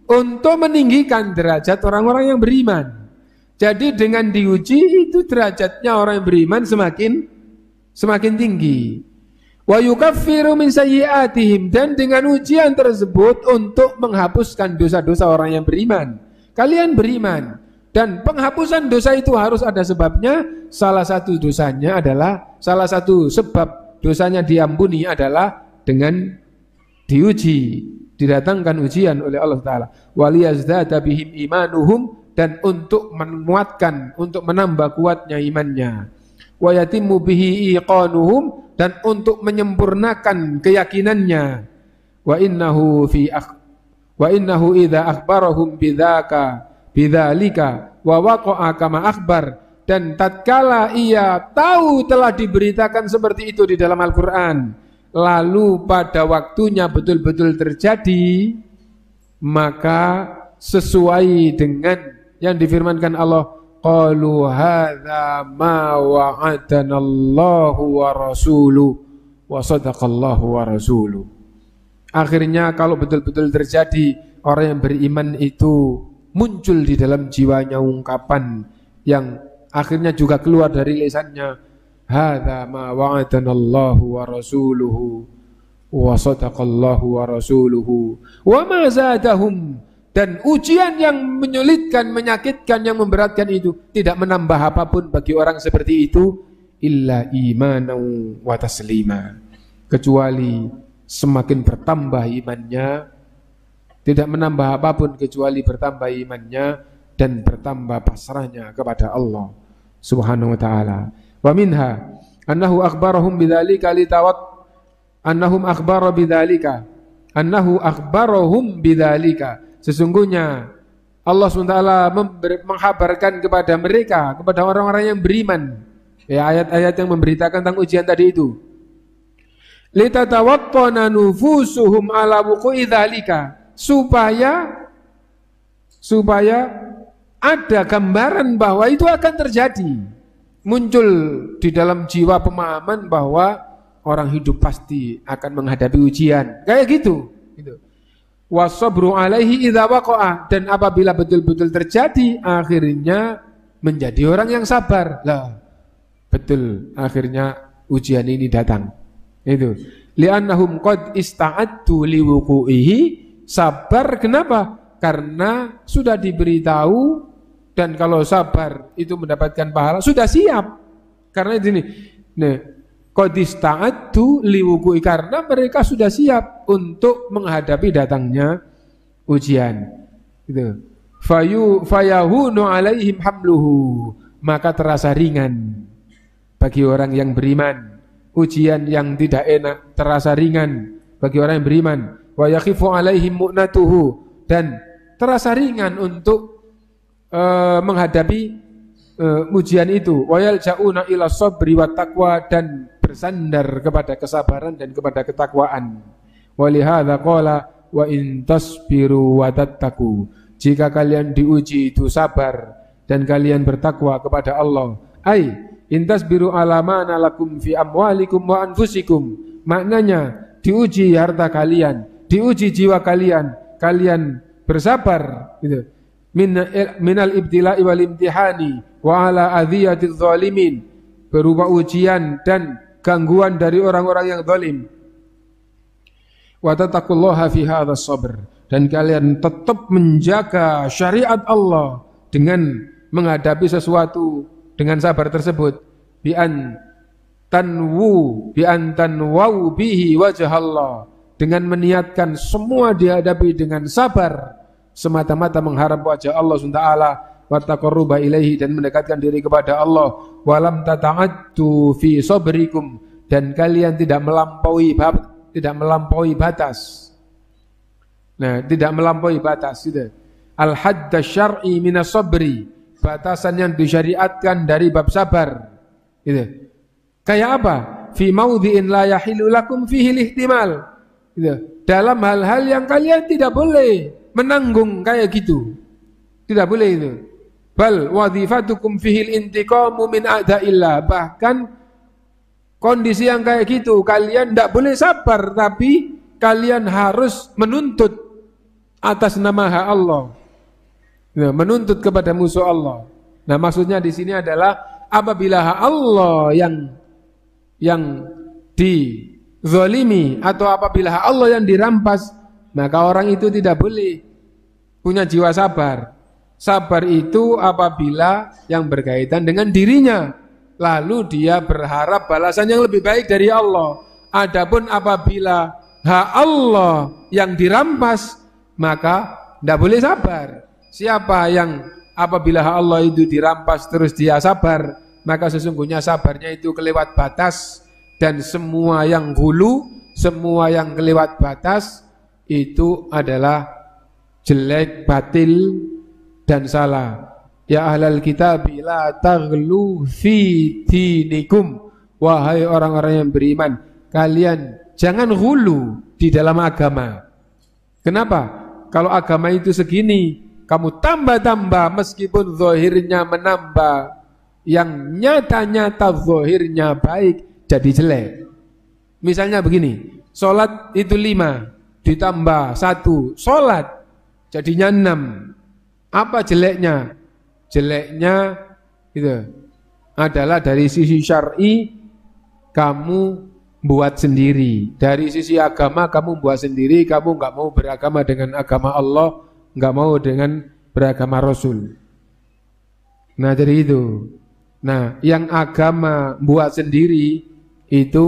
untuk meninggikan derajat orang-orang yang beriman. Jadi dengan diuji itu derajatnya orang yang beriman semakin tinggi. Wa yukaffiru min sayyi'atihim, dan dengan ujian tersebut untuk menghapuskan dosa-dosa orang yang beriman. Kalian beriman, dan penghapusan dosa itu harus ada sebabnya. Salah satu sebab dosanya diampuni adalah dengan diuji, didatangkan ujian oleh Allah Ta'ala. Waliyazdada bihim imanuhum, dan untuk menguatkan, untuk menambah kuatnya imannya. Wa yatimmu bihi iqanuhum, dan untuk menyempurnakan keyakinannya. Wa innahu idza akhbarahum bidzalika wa waqa'a kama akhbar, dan tatkala ia tahu telah diberitakan seperti itu di dalam Al-Qur'an, lalu pada waktunya betul-betul terjadi, maka sesuai dengan yang difirmankan Allah, qalu hadza ma wa'adanallahu wa rasuluhu wa sadaqallahu wa rasuluhu. Akhirnya kalau betul-betul terjadi, orang yang beriman itu muncul di dalam jiwanya ungkapan yang akhirnya juga keluar dari lisannya, hadza ma wa'adanallahu wa rasuluhu wa sadaqallahu wa rasuluhu wa ma zadahum. Dan ujian yang menyulitkan, menyakitkan, yang memberatkan itu tidak menambah apapun bagi orang seperti itu, illa imanan wa taslima, kecuali semakin bertambah imannya. Tidak menambah apapun kecuali bertambah imannya dan bertambah pasrahnya kepada Allah Subhanahu wa ta'ala. Wa minha annahu akhbarahum bidzalika sesungguhnya Allah SWT menghabarkan kepada mereka, kepada orang-orang yang beriman, ya, ayat-ayat yang memberitakan tentang ujian tadi itu. Litatawattana nufusuhum ala wuqu'i dzalika, supaya ada gambaran bahwa itu akan terjadi. Muncul di dalam jiwa pemahaman bahwa orang hidup pasti akan menghadapi ujian. Kayak gitu. Wasabru alaihi idza waqa'a, dan apabila betul-betul terjadi, akhirnya menjadi orang yang sabar. Lah, betul, akhirnya ujian ini datang. Itu. Li'annahum qad ista'addu liwuqu'ihi, sabar kenapa? Karena sudah diberitahu, dan kalau sabar itu mendapatkan pahala, sudah siap. Karena ini, qad ista'addu liwuqu'i, karena mereka sudah siap untuk menghadapi datangnya ujian. Gitu. Fayahunu alaihim hamluhu, maka terasa ringan bagi orang yang beriman. Ujian yang tidak enak terasa ringan bagi orang yang beriman. Wa yakhifu alaihim mu'natuhu, dan terasa ringan untuk menghadapi ujian itu. Wa yalja'una ila sabri wa taqwa, dan bersandar kepada kesabaran dan kepada ketakwaan. Walihadza qala wa in tasbiru wa tattaqu, jika kalian diuji itu sabar dan kalian bertakwa kepada Allah. Ai in tasbiru ala ma lakum fi amwalikum wa anfusikum, maknanya diuji harta kalian, diuji jiwa kalian, kalian bersabar gitu. Minal ibtila'i wal imtihani wa ala adhiyatiz zalimin, berupa ujian dan gangguan dari orang-orang yang zalim. Wa tattaqullaha fi hadzal sabr, dan kalian tetap menjaga syariat Allah dengan menghadapi sesuatu dengan sabar tersebut. Bi an tanwu bihi wajh Allah, dengan meniatkan semua dihadapi dengan sabar semata-mata mengharap wajah Allah SWT, wa taqarruba ilaihi, dan mendekatkan diri kepada Allah. Walam tata'addu fi sabrikum, dan kalian tidak melampaui batas. Nah, tidak melampaui batas gitu. Al-hadd syar'i minas sabri, batasan yang disyariatkan dari bab sabar. Gitu. Kayak apa? Fi maudhi'in la yahilu lakum fihi ihtimal. Gitu. Dalam hal-hal yang kalian tidak boleh menanggung kayak gitu. Tidak boleh itu. Bal wadhifatukum fihil intiqamu min a'da'illah, bahkan kondisi yang kayak gitu kalian tidak boleh sabar, tapi kalian harus menuntut atas nama hak Allah. Nah, menuntut kepada musuh Allah. Nah, maksudnya di sini adalah apabila hak Allah yang zalimi atau apabila hak Allah yang dirampas, maka orang itu tidak boleh punya jiwa sabar. Sabar itu apabila yang berkaitan dengan dirinya, lalu dia berharap balasan yang lebih baik dari Allah. Adapun apabila hak Allah yang dirampas, maka tidak boleh sabar. Siapa yang apabila hak Allah itu dirampas terus dia sabar, maka sesungguhnya sabarnya itu kelewat batas. Dan semua yang hulu, semua yang kelewat batas itu adalah jelek, batil, dan salah. Ya ahlal kitab la taghlu fi dinikum, wahai orang-orang yang beriman, kalian jangan hulu di dalam agama. Kenapa? Kalau agama itu segini, kamu tambah-tambah meskipun zahirnya menambah, yang nyata-nyata zahirnya baik jadi jelek. Misalnya begini, sholat itu 5 ditambah 1 sholat jadinya 6. Apa jeleknya? Jeleknya itu adalah dari sisi syar'i kamu buat sendiri, dari sisi agama kamu buat sendiri, kamu nggak mau beragama dengan agama Allah, nggak mau dengan beragama Rasul. Nah jadi itu. Nah yang agama buat sendiri itu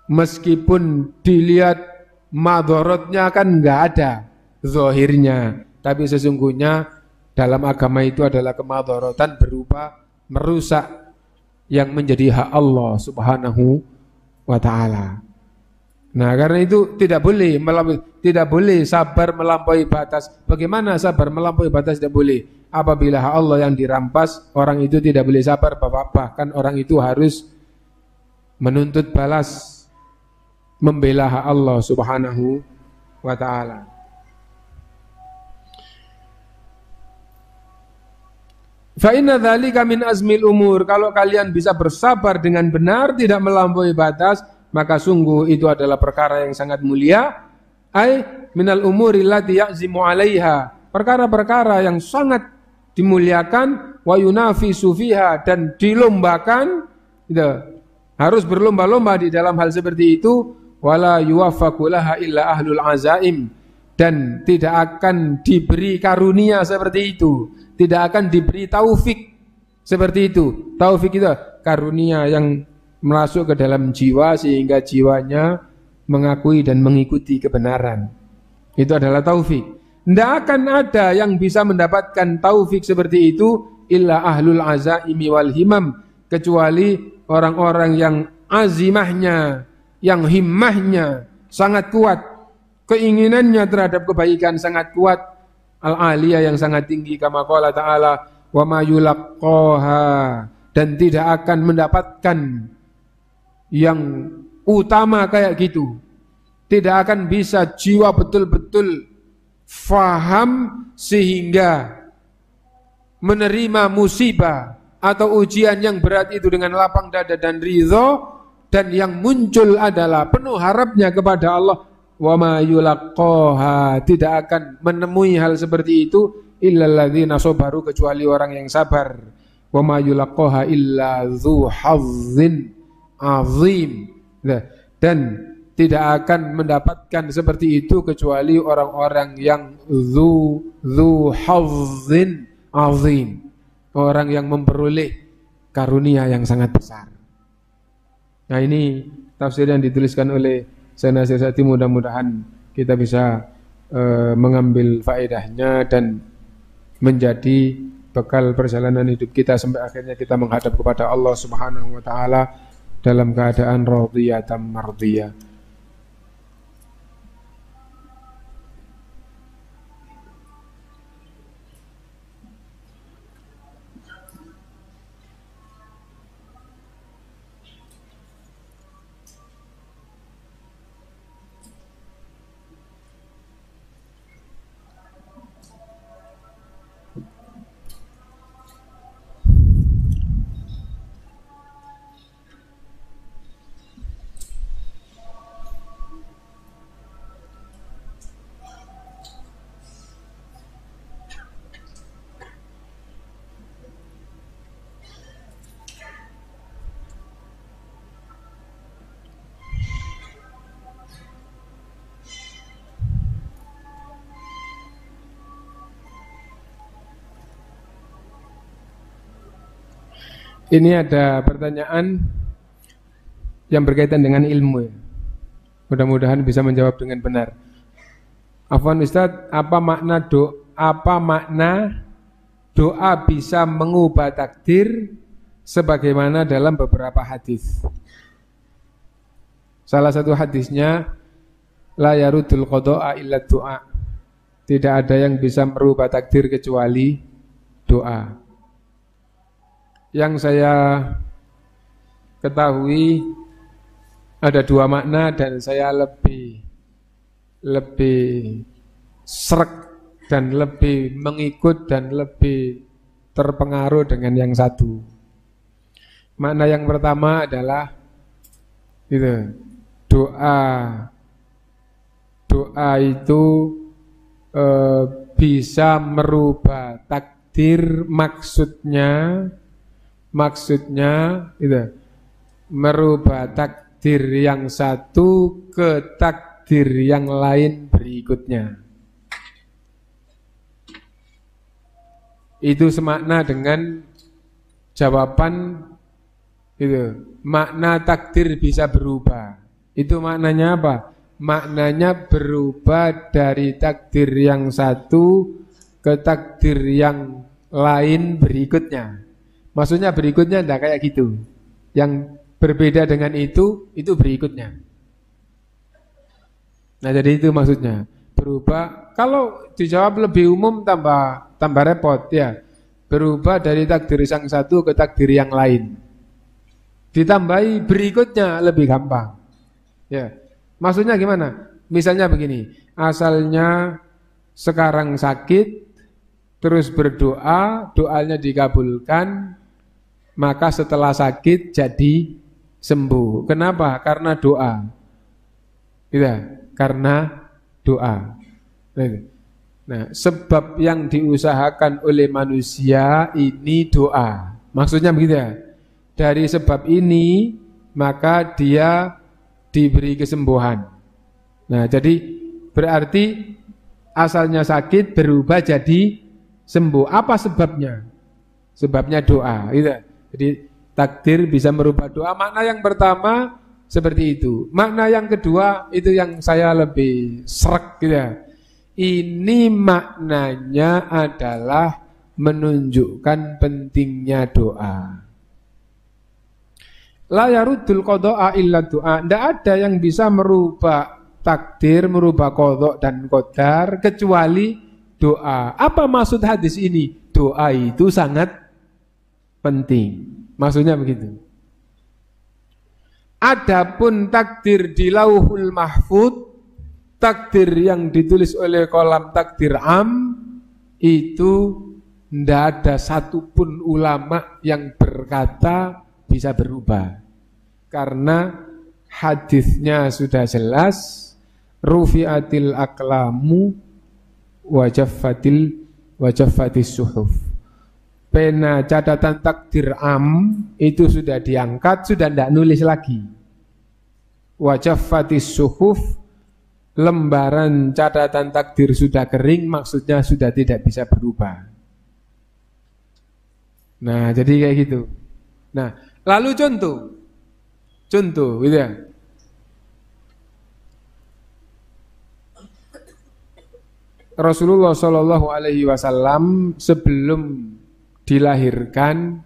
meskipun dilihat madorotnya kan nggak ada zahirnya, tapi sesungguhnya dalam agama itu adalah kemadharatan berupa merusak yang menjadi hak Allah Subhanahu wa ta'ala. Nah karena itu tidak boleh sabar melampaui batas. Bagaimana sabar melampaui batas? Tidak boleh. Apabila hak Allah yang dirampas, orang itu tidak boleh sabar, bahkan orang itu harus menuntut balas, membela hak Allah Subhanahu wa ta'ala. Fa inna dzalika min azmil umur. Kalau kalian bisa bersabar dengan benar, tidak melampaui batas, maka sungguh itu adalah perkara yang sangat mulia. Ai minal umuri allati ya'zimu 'alaiha. Perkara-perkara yang sangat dimuliakan, wa yunafisu fiha, dan dilombakan, gitu. Harus berlomba-lomba di dalam hal seperti itu. Wala yuwaffaqu laha illa ahlul azaim, dan tidak akan diberi karunia seperti itu, tidak akan diberi taufik seperti itu. Taufik itu karunia yang masuk ke dalam jiwa sehingga jiwanya mengakui dan mengikuti kebenaran. Itu adalah taufik. Tidak akan ada yang bisa mendapatkan taufik seperti itu illa ahlul azaimi wal himam, kecuali orang-orang yang azimahnya, yang himmahnya sangat kuat, keinginannya terhadap kebaikan sangat kuat, al-aliyah yang sangat tinggi, kama qala ta'ala wa ma yulaqqaha, dan tidak akan mendapatkan yang utama kayak gitu. Tidak akan bisa jiwa betul-betul faham sehingga menerima musibah atau ujian yang berat itu dengan lapang dada dan ridho, dan yang muncul adalah penuh harapnya kepada Allah. Wa ma yulaqqaha, tidak akan menemui hal seperti itu illal ladzina sabaru, kecuali orang yang sabar. Wa ma yulaqqaha illa dzu hazzin azim, dan tidak akan mendapatkan seperti itu kecuali orang-orang yang dzu hazzin azim, orang yang memperoleh karunia yang sangat besar. Nah ini tafsir yang dituliskan oleh Syekh Nasir Sa'di, mudah-mudahan kita bisa mengambil faedahnya dan menjadi bekal perjalanan hidup kita sampai akhirnya kita menghadap kepada Allah Subhanahu wa ta'ala dalam keadaan radhiyatan mardiyah. Ini ada pertanyaan yang berkaitan dengan ilmu ya. Mudah-mudahan bisa menjawab dengan benar. Afwan Ustadz, apa makna doa bisa mengubah takdir sebagaimana dalam beberapa hadis? Salah satu hadisnya, la yarudul qada'a illa doa. Tidak ada yang bisa merubah takdir kecuali doa. Yang saya ketahui ada dua makna dan saya lebih sreg dan lebih mengikut dan lebih terpengaruh dengan yang satu. Makna yang pertama adalah doa itu bisa merubah takdir, maksudnya merubah takdir yang satu ke takdir yang lain berikutnya. Itu semakna dengan jawaban makna takdir bisa berubah. Itu maknanya apa? Maknanya berubah dari takdir yang satu ke takdir yang lain berikutnya. Maksudnya berikutnya enggak kayak gitu. Yang berbeda dengan itu berikutnya. Nah, jadi itu maksudnya. Berubah, kalau dijawab lebih umum tambah repot ya. Berubah dari takdir yang satu ke takdir yang lain. Ditambahi berikutnya lebih gampang. Ya. Maksudnya gimana? Misalnya begini, asalnya sekarang sakit, terus berdoa, doanya dikabulkan, maka setelah sakit jadi sembuh. Kenapa? Karena doa. Tidak, karena doa. Nah, sebab yang diusahakan oleh manusia ini doa. Maksudnya begitu ya. Dari sebab ini maka dia diberi kesembuhan. Nah, jadi berarti asalnya sakit berubah jadi sembuh. Apa sebabnya? Sebabnya doa. Gitu. Jadi takdir bisa merubah doa. Makna yang pertama seperti itu. Makna yang kedua itu yang saya lebih sreg gitu ya. Ini maknanya adalah menunjukkan pentingnya doa. La yarudul qada'a illa doa. Tidak ada yang bisa merubah takdir, merubah qada' dan qadar kecuali doa. Apa maksud hadis ini? Doa itu sangat penting. Maksudnya begitu. Adapun takdir di Lauhul Mahfuz, takdir yang ditulis oleh kolam takdir am, itu tidak ada satupun ulama yang berkata bisa berubah. Karena hadisnya sudah jelas, rufi'atil aqlamu wajaffatis suhuf. Pena catatan takdir am itu sudah diangkat, sudah tidak nulis lagi. Wajaffatis suhuf, lembaran catatan takdir sudah kering, maksudnya sudah tidak bisa berubah. Nah, jadi kayak gitu. Nah, lalu contoh gitu ya. Rasulullah Shallallahu Alaihi Wasallam sebelum dilahirkan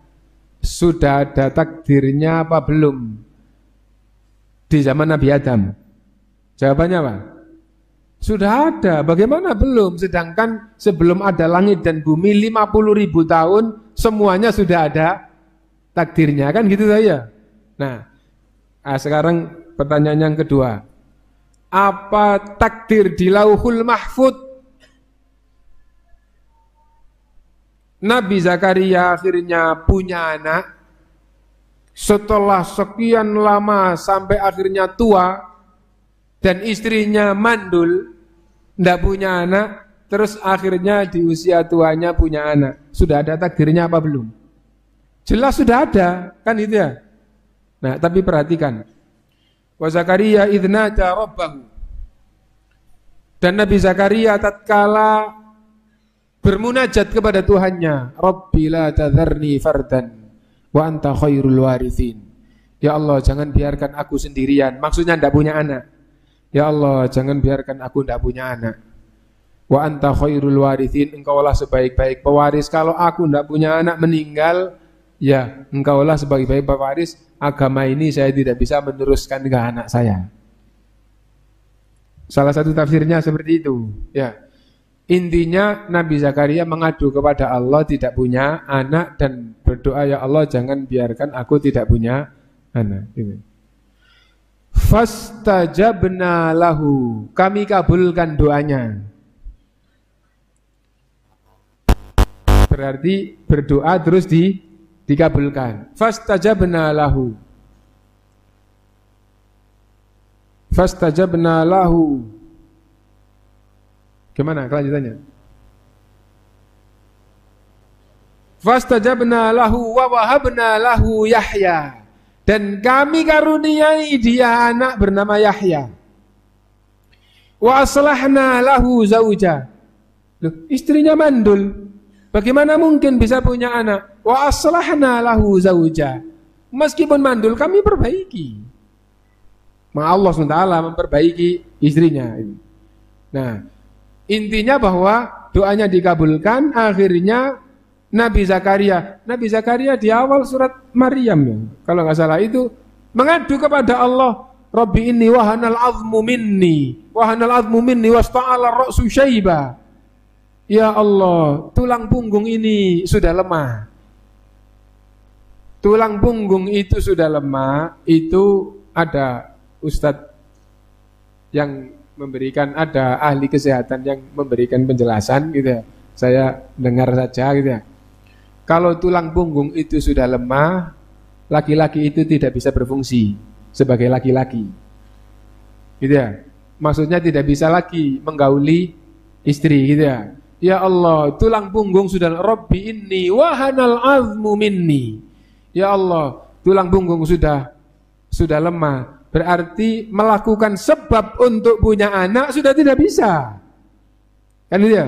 sudah ada takdirnya apa belum di zaman Nabi Adam? Jawabannya apa? Sudah ada. Bagaimana belum? Sedangkan sebelum ada langit dan bumi 50.000 tahun semuanya sudah ada takdirnya, kan gitu saja. Nah, sekarang pertanyaan yang kedua. Apa takdir di Lauhul Mahfuz? Nabi Zakaria akhirnya punya anak. Setelah sekian lama sampai akhirnya tua dan istrinya mandul, tidak punya anak, terus akhirnya di usia tuanya punya anak. Sudah ada takdirnya apa belum? Jelas sudah ada, kan itu ya. Nah, tapi perhatikan. Wa Zakaria idznada rabbahu. Dan Nabi Zakaria tatkala bermunajat kepada Tuhannya, Rabbi la tadharni fardan. wa anta khairul warithin. Ya Allah, jangan biarkan aku sendirian. Maksudnya tidak punya anak. Ya Allah, jangan biarkan aku tidak punya anak. Wa anta khairul warithin, engkaulah sebaik-baik pewaris. Kalau aku tidak punya anak meninggal, ya engkaulah sebaik-baik pewaris. Agama ini saya tidak bisa meneruskan ke anak saya. Salah satu tafsirnya seperti itu. Ya, intinya Nabi Zakaria mengadu kepada Allah tidak punya anak dan berdoa, ya Allah jangan biarkan aku tidak punya anak. Fastajabna lahu, kami kabulkan doanya. Berarti berdoa terus dikabulkan. Fastajabna lahu. Fastajabna lahu. Gimana kelanjutannya? Fastajabna lahu wa wahabna lahu Yahya. Dan kami karuniai dia anak bernama Yahya. Wa aslahna lahu zauja. Loh, istrinya mandul. Bagaimana mungkin bisa punya anak? Wa aslahna lahu zauja. Meskipun mandul kami perbaiki. Allah SWT memperbaiki istrinya. Nah, intinya bahwa doanya dikabulkan. Akhirnya Nabi Zakaria di awal surat Maryam ya, kalau nggak salah itu mengadu kepada Allah, Rabbi inni wahanal azmu minni wasta'ala ra'su syaiba. Ya Allah, tulang punggung ini sudah lemah. Tulang punggung itu sudah lemah. Itu ada ustadz yang memberikan, ada ahli kesehatan yang memberikan penjelasan gitu ya. Saya dengar saja gitu ya. Kalau tulang punggung itu sudah lemah, laki-laki itu tidak bisa berfungsi sebagai laki-laki. Gitu ya. Maksudnya tidak bisa lagi menggauli istri gitu ya. Ya Allah, tulang punggung sudah, Rabbi inni wahanal azmu minni. Ya Allah, tulang punggung sudah lemah. Berarti melakukan sebab untuk punya anak sudah tidak bisa. Kan itu ya?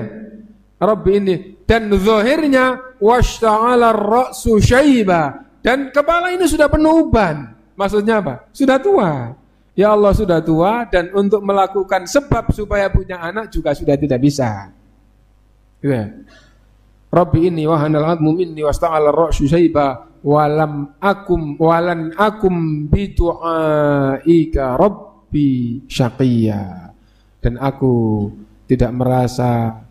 Rabbi inni, dan zahirnya washta'ala ar-ra'su syaiba, dan kepala ini sudah penuh uban. Maksudnya apa? Sudah tua. Ya Allah, sudah tua, dan untuk melakukan sebab supaya punya anak juga sudah tidak bisa. Gitu ya? Rabbi inni wahanal 'azmu minni washta'ala ar-ra'su syaiba walan akum bi du'aika rabbi syaqiyya. Dan aku tidak merasa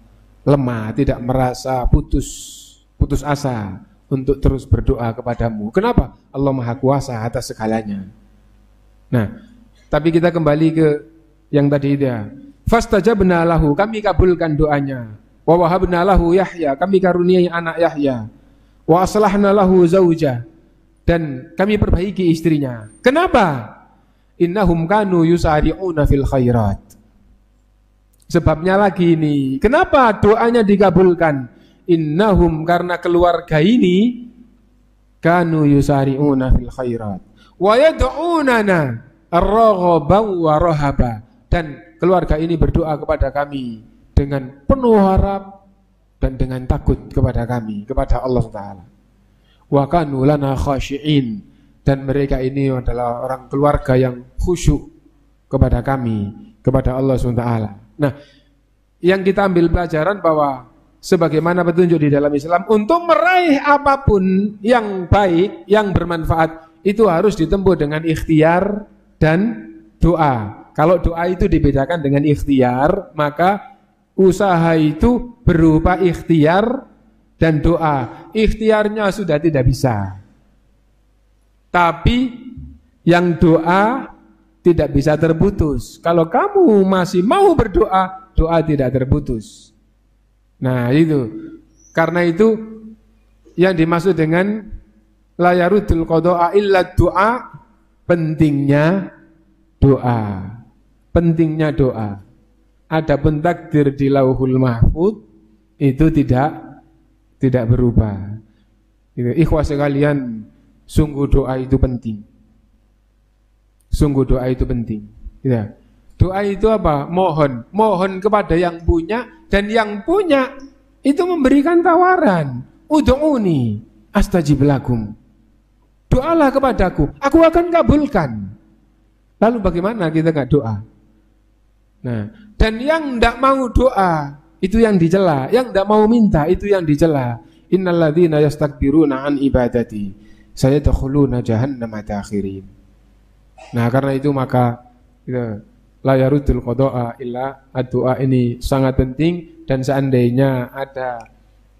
lemah, tidak merasa putus asa untuk terus berdoa kepadamu. Kenapa? Allah Maha Kuasa atas segalanya. Nah, tapi kita kembali ke yang tadi itu ya. Fastajabna lahu, kami kabulkan doanya. Wa wahabna lahu Yahya, kami karuniai anak Yahya. Wa aslahna lahu zauja, dan kami perbaiki istrinya. Kenapa? Innahum kanu yusari'una fil khairat. Sebabnya lagi ini, kenapa doanya dikabulkan? Innahum, karena keluarga ini kanu yusari'una fil khairat wa yad'unana ar-raghaban wa rahaba, dan keluarga ini berdoa kepada kami dengan penuh harap dan dengan takut kepada kami, kepada Allah Ta'ala. Wa kanu lana khashi'in, dan mereka ini adalah orang keluarga yang khusyuk kepada kami, kepada Allah SWT. Nah, yang kita ambil pelajaran bahwa sebagaimana petunjuk di dalam Islam, untuk meraih apapun yang baik, yang bermanfaat, itu harus ditempuh dengan ikhtiar dan doa. Kalau doa itu dibedakan dengan ikhtiar, maka usaha itu berupa ikhtiar dan doa. Ikhtiarnya sudah tidak bisa, tapi yang doa tidak bisa terputus. Kalau kamu masih mau berdoa, doa tidak terputus. Nah itu, karena itu yang dimaksud dengan la yarudul qada'a illa doa, pentingnya doa. Pentingnya doa. Adapun takdir di Lauhul Mahfuz itu tidak berubah. Ikhwah sekalian, sungguh doa itu penting. Sungguh doa itu penting. Ya. Doa itu apa? Mohon kepada yang punya, dan yang punya itu memberikan tawaran. Ud'uni astajib lakum. doalah kepadaku, aku akan kabulkan. Lalu bagaimana kita nggak doa? Nah, dan yang tidak mau doa itu yang dicela, yang tidak mau minta itu yang dicela. Innalladzina yastakbiruna an ibadati sayadkhuluna jahannama dakhirin. Nah, karena itu maka la yarudul qada'a illa ad-du'a ini sangat penting, dan seandainya ada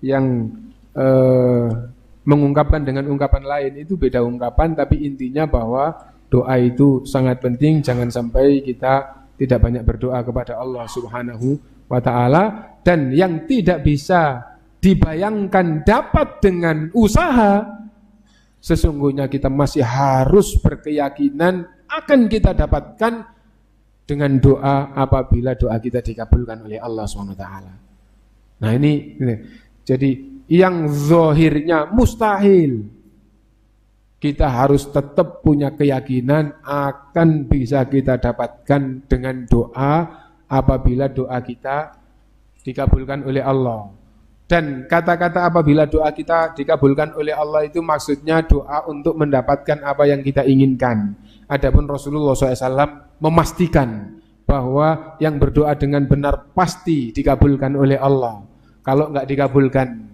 yang mengungkapkan dengan ungkapan lain itu beda ungkapan, tapi intinya bahwa doa itu sangat penting. Jangan sampai kita tidak banyak berdoa kepada Allah Subhanahu wa ta'ala. Dan yang tidak bisa dibayangkan dapat dengan usaha, sesungguhnya kita masih harus berkeyakinan akan kita dapatkan dengan doa apabila doa kita dikabulkan oleh Allah Subhanahu wa ta'ala. Nah ini jadi yang zahirnya mustahil, kita harus tetap punya keyakinan akan bisa kita dapatkan dengan doa apabila doa kita dikabulkan oleh Allah. Dan kata-kata apabila doa kita dikabulkan oleh Allah itu maksudnya doa untuk mendapatkan apa yang kita inginkan. Adapun Rasulullah SAW memastikan bahwa yang berdoa dengan benar pasti dikabulkan oleh Allah. Kalau enggak dikabulkan,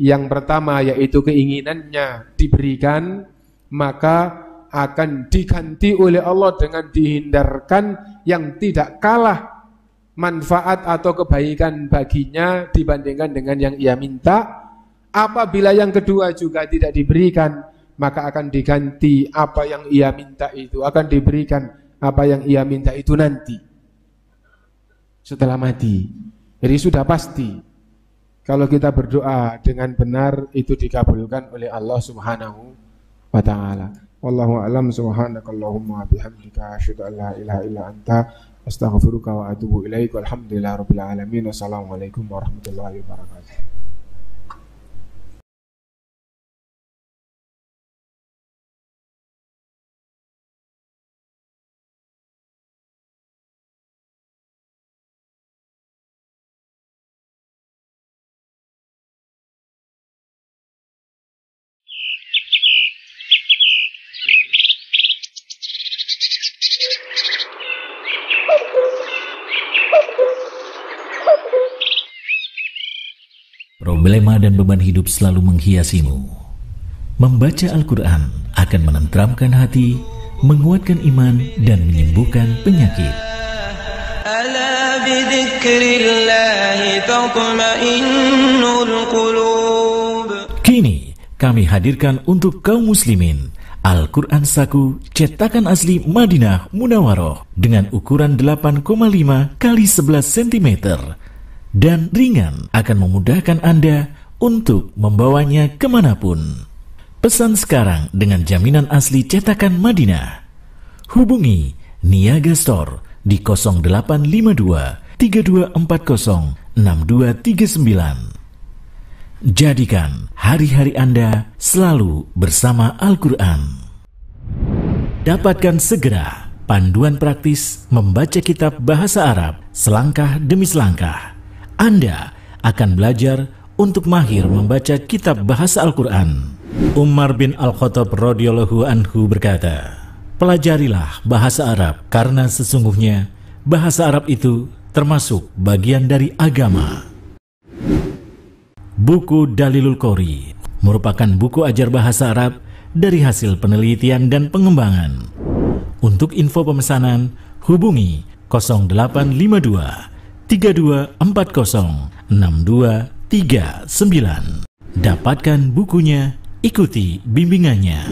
yang pertama yaitu keinginannya diberikan, maka akan diganti oleh Allah dengan dihindarkan yang tidak kalah manfaat atau kebaikan baginya dibandingkan dengan yang ia minta. Apabila yang kedua juga tidak diberikan, maka akan diganti apa yang ia minta itu, akan diberikan apa yang ia minta itu nanti setelah mati. Jadi sudah pasti kalau kita berdoa dengan benar itu dikabulkan oleh Allah Subhanahu wa ta'ala. Wallahu a'lam. Subhanakallahumma bihamdika asyhadu an la ilaha illa anta astaghfiruka wa atubu ilaik. Walhamdulillahirabbil alamin. Wassalamualaikum warahmatullahi wabarakatuh. Problema dan beban hidup selalu menghiasimu. Membaca Al-Quran akan menenteramkan hati, menguatkan iman, dan menyembuhkan penyakit. Ala bidzikrillahi tatma'innul qulub. Kini kami hadirkan untuk kaum muslimin Al-Quran Saku cetakan asli Madinah Munawwaroh dengan ukuran 8,5 x 11 cm dan ringan, akan memudahkan Anda untuk membawanya kemanapun. Pesan sekarang dengan jaminan asli cetakan Madinah. Hubungi Niaga Store di 0852 3240 6239. Jadikan hari-hari Anda selalu bersama Al-Quran. Dapatkan segera panduan praktis membaca kitab bahasa Arab selangkah demi selangkah. Anda akan belajar untuk mahir membaca kitab bahasa Al-Quran. Umar bin Al-Khattab radhiyallahu anhu berkata, pelajarilah bahasa Arab karena sesungguhnya bahasa Arab itu termasuk bagian dari agama. Buku Dalilul Qori merupakan buku ajar bahasa Arab dari hasil penelitian dan pengembangan. Untuk info pemesanan, hubungi 0852 3240 6239. Dapatkan bukunya, ikuti bimbingannya.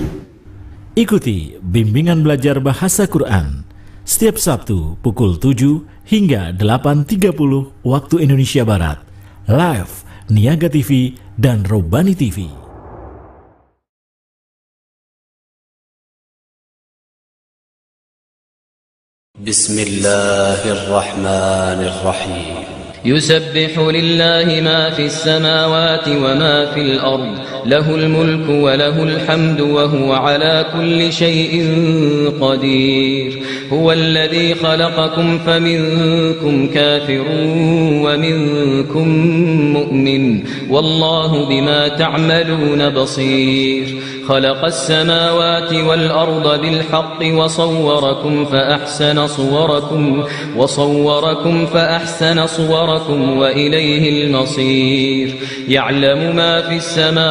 Ikuti bimbingan belajar bahasa Quran setiap Sabtu pukul 7 hingga 8.30 waktu Indonesia Barat. Live Niaga TV dan Robani TV. Bismillahirrahmanirrahim. يسبح لله ما في السماوات وما في الأرض له الملك وله الحمد وهو على كل شيء قدير هو الذي خلقكم فمنكم كافر ومنكم مؤمن والله بما تعملون بصير خلق السماوات والأرض بالحق وصوركم فأحسن صوركم وإليه المصير يعلم ما في السماوات